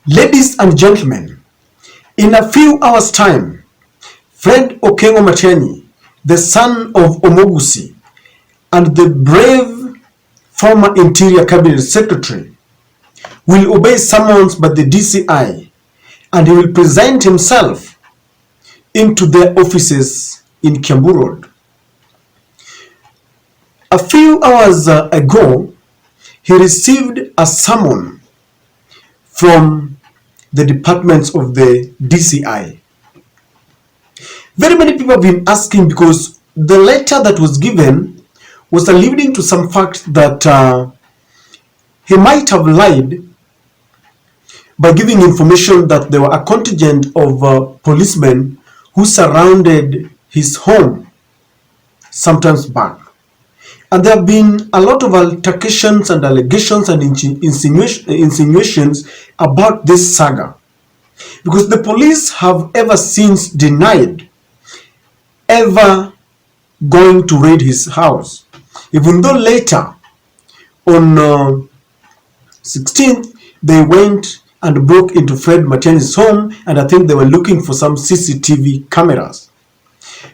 Ladies and gentlemen, in a few hours' time, Fred Matiangi, the son of Omogusi, and the brave former Interior Cabinet Secretary, will obey summons by the DCI, and he will present himself into their offices in Kiambu Road. A few hours ago, he received a summon from the departments of the DCI. Very many people have been asking, because the letter that was given was alluding to some fact that he might have lied by giving information that there were a contingent of policemen who surrounded his home sometimes back. And there have been a lot of altercations and allegations and insinuations about this saga, because the police have ever since denied ever going to raid his house, even though later on 16th they went and broke into Fred Matiangi's home, and I think they were looking for some CCTV cameras.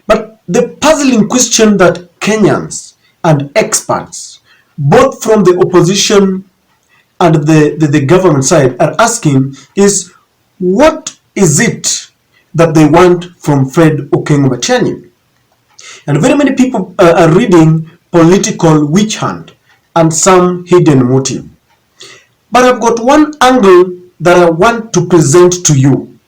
But the puzzling question that Kenyans and experts, both from the opposition and the government side, are asking is, what is it that they want from Fred Matiangi? And very many people are reading political witch hunt and some hidden motive. But I've got one angle that I want to present to you,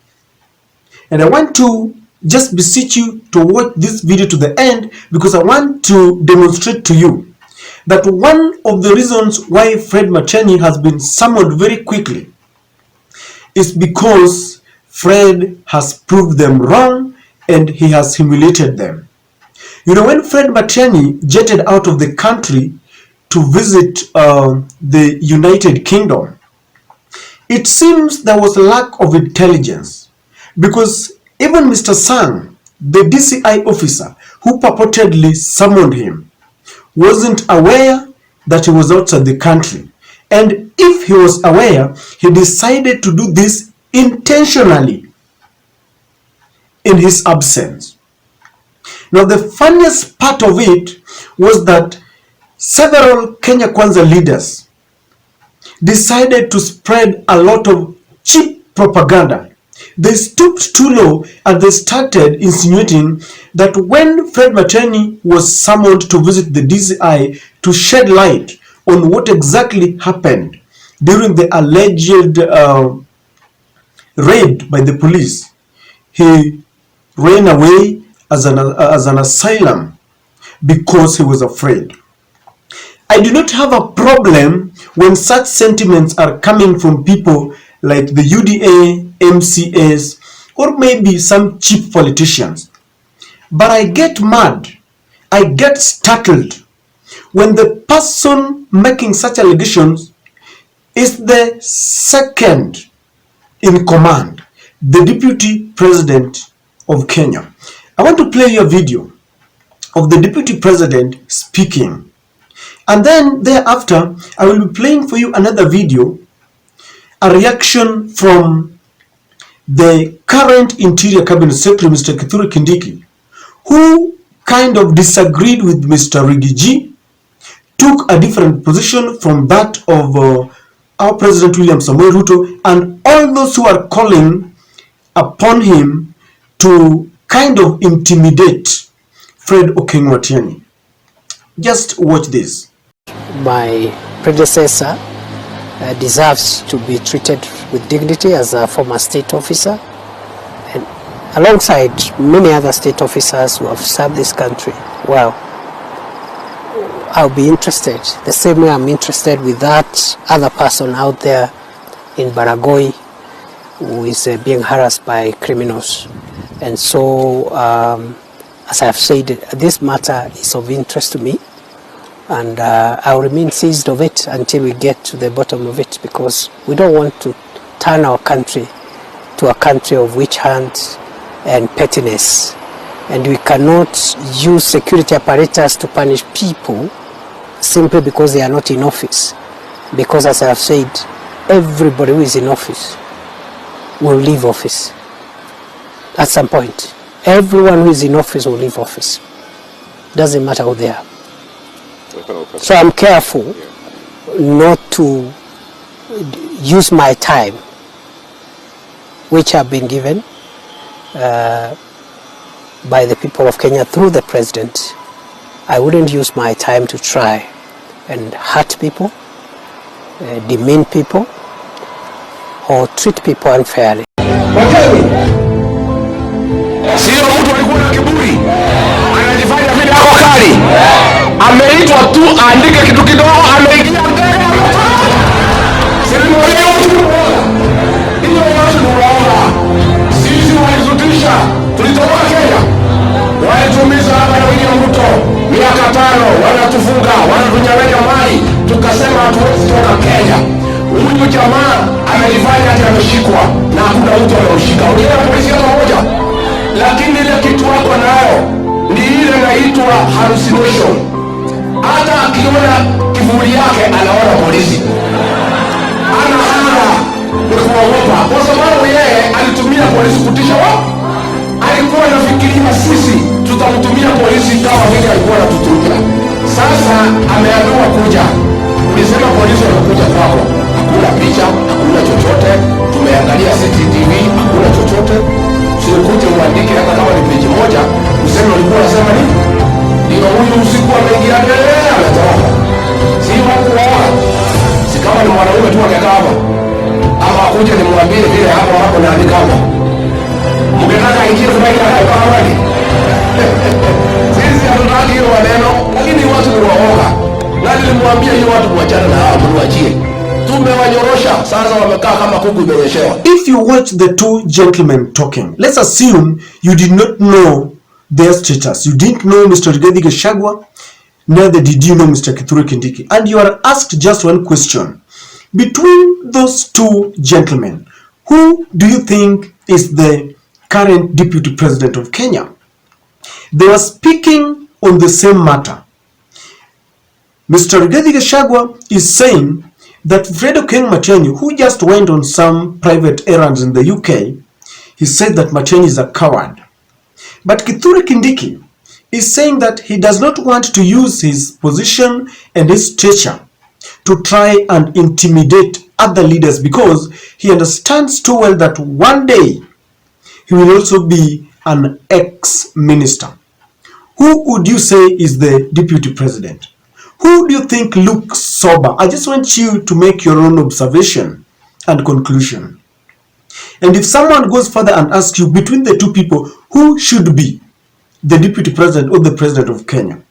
and I want to just beseech you to watch this video to the end, because I want to demonstrate to you that one of the reasons why Fred Matiangi has been summoned very quickly is because Fred has proved them wrong and he has humiliated them. You know, when Fred Matiangi jetted out of the country to visit the United Kingdom, it seems there was a lack of intelligence, because even Mr. Sang, the DCI officer who purportedly summoned him, wasn't aware that he was outside the country. And if he was aware, he decided to do this intentionally in his absence. Now, the funniest part of it was that several Kenya Kwanza leaders decided to spread a lot of cheap propaganda. They stooped too low and they started insinuating that when Fred Matiangi was summoned to visit the DCI to shed light on what exactly happened during the alleged raid by the police, he ran away as an asylum because he was afraid. I do not have a problem when such sentiments are coming from people like the UDA, MCAs, or maybe some cheap politicians. But I get mad, I get startled when the person making such allegations is the second in command, the Deputy President of Kenya. I want to play you a video of the Deputy President speaking, and then thereafter I will be playing for you another video, a reaction from the current Interior Cabinet Secretary, Mr. Kindiki, who kind of disagreed with Mr. Rigiji, took a different position from that of our President William Samoei Ruto, and all those who are calling upon him to kind of intimidate Fred Matiangi. Just watch this. My predecessor deserves to be treated with dignity as a former state officer, and alongside many other state officers who have served this country. Well, I'll be interested the same way I'm interested with that other person out there in Baragoi who is being harassed by criminals. And so, as I've said, this matter is of interest to me, and I'll remain seized of it until we get to the bottom of it, because we don't want to turn our country to a country of witch hunt and pettiness. And we cannot use security apparatus to punish people simply because they are not in office. Because as I have said, everybody who is in office will leave office at some point. Everyone who is in office will leave office. Doesn't matter who they are. So I'm careful not to use my time, which have been given by the people of Kenya through the president. I wouldn't use my time to try and hurt people, demean people, or treat people unfairly. Sio mtu alikuwa na kiburi, anajifanya vile ako kali, ameitwa tu aandike kitu kidogo, ameingia mbele. Hiyo yote tunaona sisi walizutisha, tulitoka Kenya, walitumiza hapa na William Ruto miaka 5, wanatufunga, wanatunyang'anya mali, tukasema hatuwezi toka Kenya. Huyu jamaa amelifanya hata ameshikwa na hakuna mtu anamshika. Unaona polisi hata moja. Lakini ile kitu wako nayo ni ile inaitwa hallucination. Hata akiona kivuli yake anaona polisi. Anaanza kuogopa kwa sababu yeye alitumia polisi kutisha wao. Alikuwa anafikiria sisi tutamtumia polisi kama vile alikuwa anatutumia. Sasa ameambiwa kuja. Ulisema polisi wanakuja kwako. Hakuna picha, hakuna chochote. Tumeangalia CCTV, hakuna chochote. Usikuje uandike hata kama ni peji moja, useme ulikuwa unasema nini? Ndio huyu usiku ameingia mbele ametoka. Si watu wao. Si kama ni mwanaume tu amekaa hapa. Ama akuje nimwambie vile hapo naandika hapa. Mmetaka ingie faida hapa hawani. Sisi hatutaki hiyo maneno, lakini watu ni waoga. Na nilimwambia hiyo watu kuachana na hao tuachie. Tumewanyorosha, sasa wamekaa kama kuku imenyeshewa. If you watch the two gentlemen talking, let's assume you did not know their status. You didn't know Mr. Rigathi Gachagua, neither did you know Mr. Kindiki. And you are asked just one question. Between those two gentlemen, who do you think is the current deputy president of Kenya? They were speaking on the same matter. Mr. Rigathi Gachagua is saying that Fredrick Matiangi, who just went on some private errands in the UK, he said that Matiangi is a coward. But Kindiki is saying that he does not want to use his position and his stature to try and intimidate other leaders because he understands too well that one day he will also be an ex-minister. Who would you say is the deputy president? Who do you think looks sober? I just want you to make your own observation and conclusion. And if someone goes further and asks you between the two people, who should be the deputy president or the president of Kenya?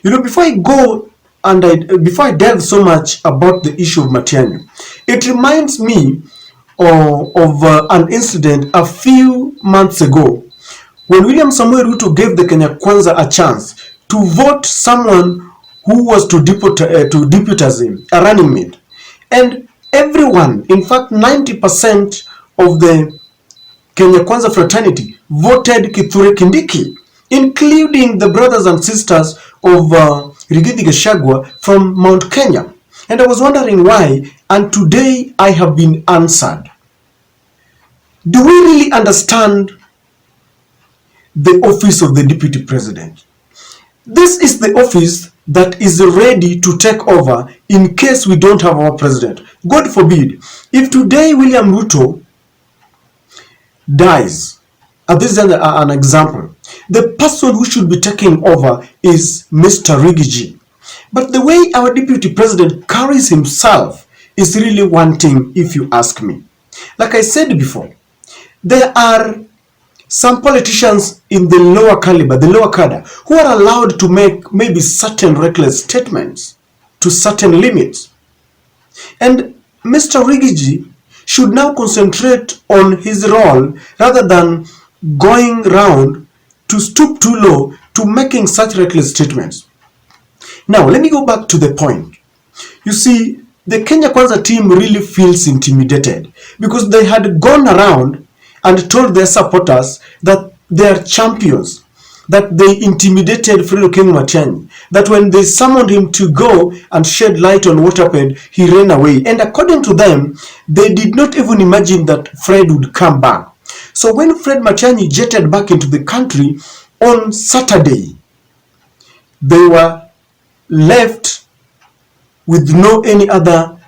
You know, before I go and before I delve so much about the issue of Matiangi, it reminds me of an incident a few months ago when William Samuel Ruto gave the Kenya Kwanza a chance to vote someone who was to deputize him, a running mate. And everyone, in fact 90% of the Kenya Kwanza fraternity voted Kindiki, including the brothers and sisters of Rigathi Gachagua from Mount Kenya. And I was wondering why, and today I have been answered. Do we really understand the office of the deputy president? This is the office that is ready to take over in case we don't have our president. God forbid, if today William Ruto dies, and this is an example, the person who should be taking over is Mr. Rigiji. But the way our deputy president carries himself is really wanting, if you ask me. Like I said before, there are some politicians in the lower caliber, the lower cadre, who are allowed to make maybe certain reckless statements to certain limits. And Mr. Rigiji should now concentrate on his role rather than going round to stoop too low to making such reckless statements. Now, let me go back to the point. You see, the Kenya Kwanza team really feels intimidated because they had gone around and told their supporters that they are champions, that they intimidated Fredrick Matiangi, that when they summoned him to go and shed light on what happened, he ran away. And according to them, they did not even imagine that Fred would come back. So when Fred Matiangi jetted back into the country on Saturday, they were left with no any other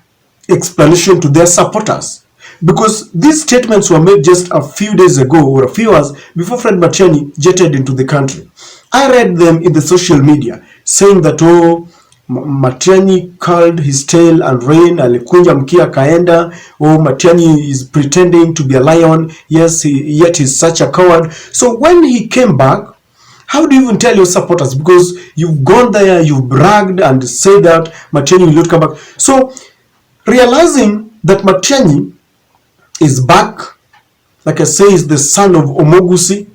explanation to their supporters, because these statements were made just a few days ago or a few hours before Fred Matiangi jetted into the country. I read them in the social media saying that, oh, Matiangi curled his tail and ran, alikunja mkia kaenda, oh, Matiangi is pretending to be a lion, yes, yet he's such a coward. So when he came back, how do you even tell your supporters? Because you've gone there, you've bragged and said that Matiangi will not come back. So realizing that Matiangi is back, like I say, is the son of Omogusi,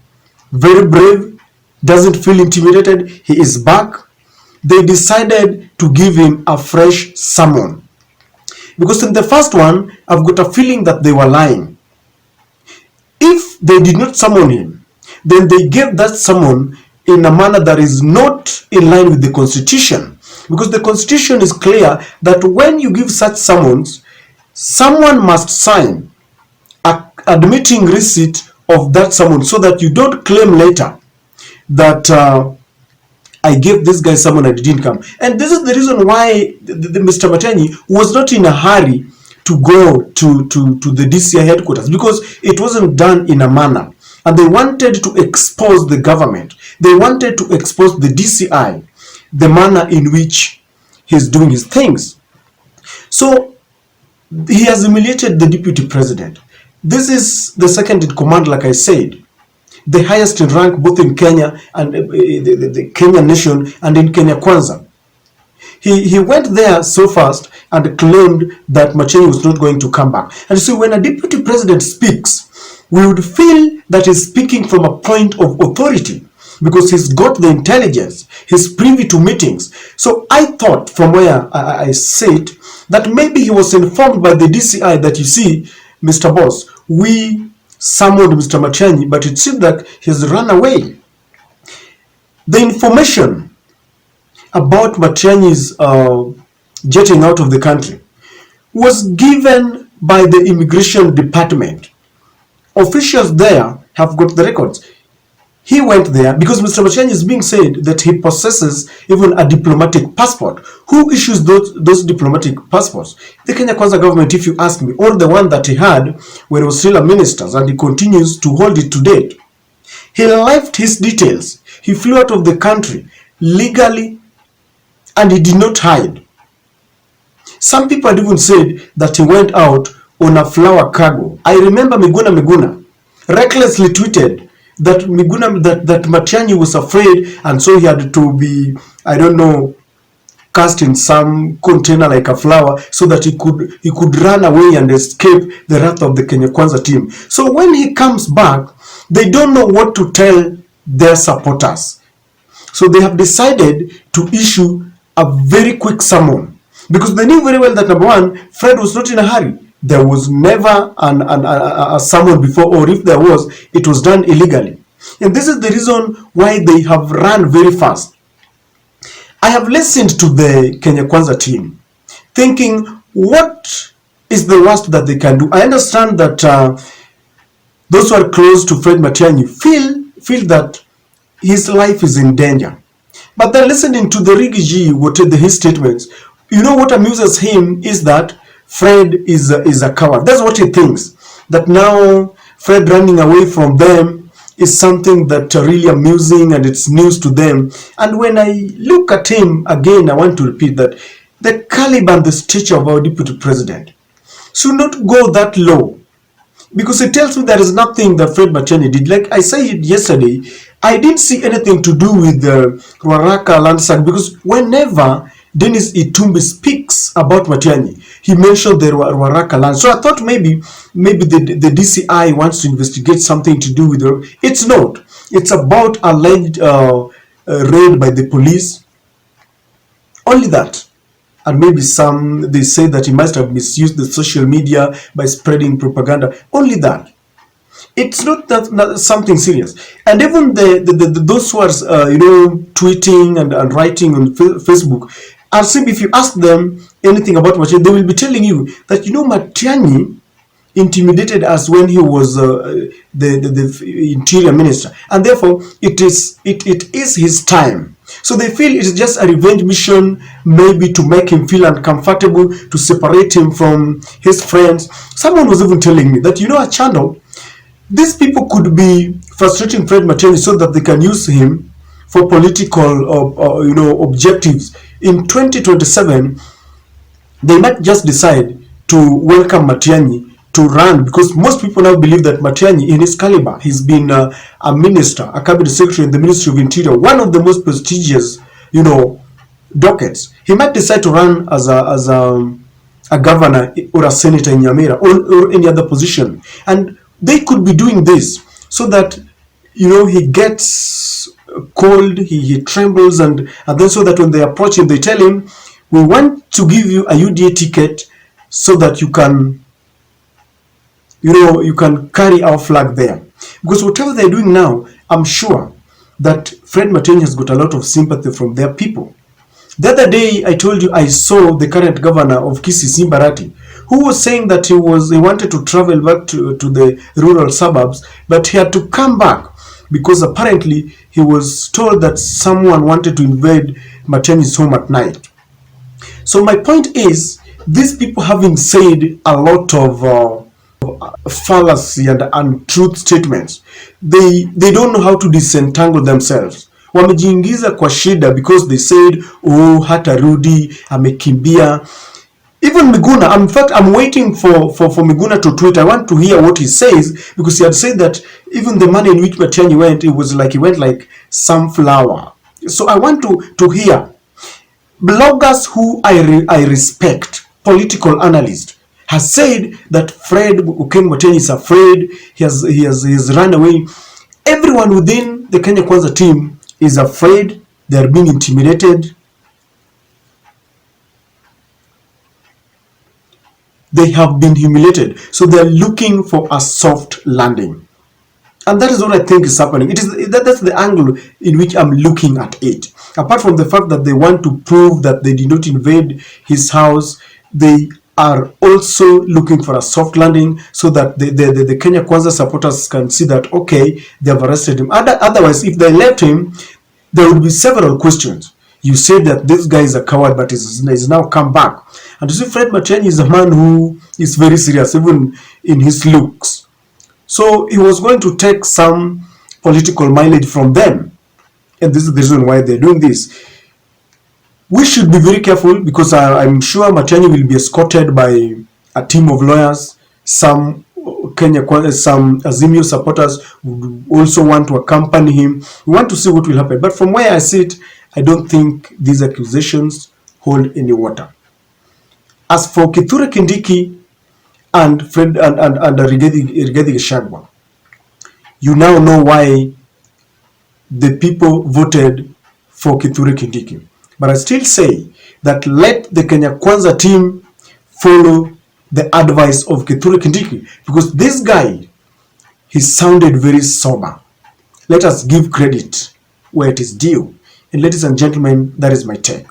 very brave, doesn't feel intimidated, he is back, they decided to give him a fresh summon. Because in the first one, I've got a feeling that they were lying. If they did not summon him, then they gave that summon in a manner that is not in line with the Constitution. Because the Constitution is clear that when you give such summons, someone must sign admitting receipt of that summons, so that you don't claim later that I gave this guy someone, I didn't come. And this is the reason why the Mr. Matiangi was not in a hurry to go to the DCI headquarters, because it wasn't done in a manner. And they wanted to expose the government. They wanted to expose the DCI, the manner in which he's doing his things. So he has humiliated the deputy president. This is the second in command, like I said, the highest in rank both in Kenya and the Kenya nation and in Kenya Kwanza. He went there so fast and claimed that Matiangi was not going to come back. And so when a deputy president speaks, we would feel that he's speaking from a point of authority, because he's got the intelligence, he's privy to meetings. So I thought, from where I sit, that maybe he was informed by the DCI that, you see, Mr. Boss, we summoned Mr. Matiangi, but it seemed that he has run away. The information about Matiangi's jetting out of the country was given by the immigration department. Officials there have got the records. He went there because Mr. Matiangi is being said that he possesses even a diplomatic passport. Who issues those diplomatic passports? The Kenya Kwanza government, if you ask me, or the one that he had when he was still a minister, and he continues to hold it to date. He left his details. He flew out of the country legally, and he did not hide. Some people had even said that he went out on a flower cargo. I remember Miguna recklessly tweeted that that Matiangi was afraid, and so he had to be, I don't know, cast in some container like a flower, so that he could run away and escape the wrath of the Kenya Kwanza team. So when he comes back, they don't know what to tell their supporters. So they have decided to issue a very quick summon, because they knew very well that, number one, Fred was not in a hurry. There was never a summon before, or if there was, it was done illegally. And this is the reason why they have run very fast. I have listened to the Kenya Kwanza team, thinking, what is the worst that they can do? I understand that those who are close to Fred Matiangi feel that his life is in danger. But then listening to the Rigiji, what his statements, you know what amuses him is that Fred is a coward. That's what he thinks. That now Fred running away from them is something that really amusing, and it's news to them. And when I look at him again, I want to repeat that the caliber and the stature of our deputy president should not go that low, because it tells me there is nothing that Fred Matiangi did. Like I said yesterday, I didn't see anything to do with the Ruaraka land site, because whenever Dennis Itumbi speaks about Matiangi, he mentioned the Ruaraka land. So I thought maybe the DCI wants to investigate something to do with it. It's not. It's about alleged raid by the police. Only that. And maybe they say that he must have misused the social media by spreading propaganda. Only that. It's not something serious. And even those who are tweeting and writing on Facebook are simply, if you ask them anything about Matiangi, they will be telling you that Matiangi intimidated us when he was the interior minister, and therefore it is his time. So they feel it is just a revenge mission, maybe to make him feel uncomfortable, to separate him from his friends. Someone was even telling me that a channel, these people could be frustrating Fred Matiangi so that they can use him for political objectives. In 2027, they might just decide to welcome Matiangi to run, because most people now believe that Matiangi, in his caliber, he's been a minister, a cabinet secretary in the Ministry of Interior, one of the most prestigious, dockets. He might decide to run as a governor or a senator in Nyamira, or any other position, and they could be doing this so that he gets cold, he trembles, and then so that when they approach him, they tell him, we want to give you a UDA ticket so that you can carry our flag there. Because whatever they're doing now, I'm sure that Fred Matiangi has got a lot of sympathy from their people. The other day, I told you I saw the current governor of Kisii, Mbarati, who was saying that he wanted to travel back to the rural suburbs, but he had to come back because apparently he was told that someone wanted to invade Matiangi's home at night. So my point is, these people, having said a lot of fallacy and untruth statements, they don't know how to disentangle themselves. Wamejiingiza kwa shida because they said, oh, hata rudi amekimbia. Even Miguna, in fact, I'm waiting for Miguna to tweet. I want to hear what he says, because he had said that even the manner in which Matiangi went, it was like he went like sunflower. So I want to hear bloggers who I respect, political analysts, has said that Fred Matiangi is afraid. He has run away. Everyone within the Kenya Kwanza team is afraid. They are being intimidated. They have been humiliated. So they are looking for a soft landing. And that is what I think is happening. That's the angle in which I'm looking at it. Apart from the fact that they want to prove that they did not invade his house, they are also looking for a soft landing so that the Kenya Kwanza supporters can see that, okay, they have arrested him. Otherwise, if they left him, there would be several questions. You said that this guy is a coward, but he's now come back. And you see, Fred Matiangi is a man who is very serious, even in his looks. So he was going to take some political mileage from them. And this is the reason why they're doing this. We should be very careful, because I'm sure Matiangi will be escorted by a team of lawyers. Some some Azimio supporters would also want to accompany him. We want to see what will happen. But from where I sit, I don't think these accusations hold any water. As for Kithure Kindiki and Fred and Rigathi Gachagua, you now know why the people voted for Kithure Kindiki. But I still say that let the Kenya Kwanza team follow the advice of Kithure Kindiki, because this guy, he sounded very sober. Let us give credit where it is due. And ladies and gentlemen, that is my take.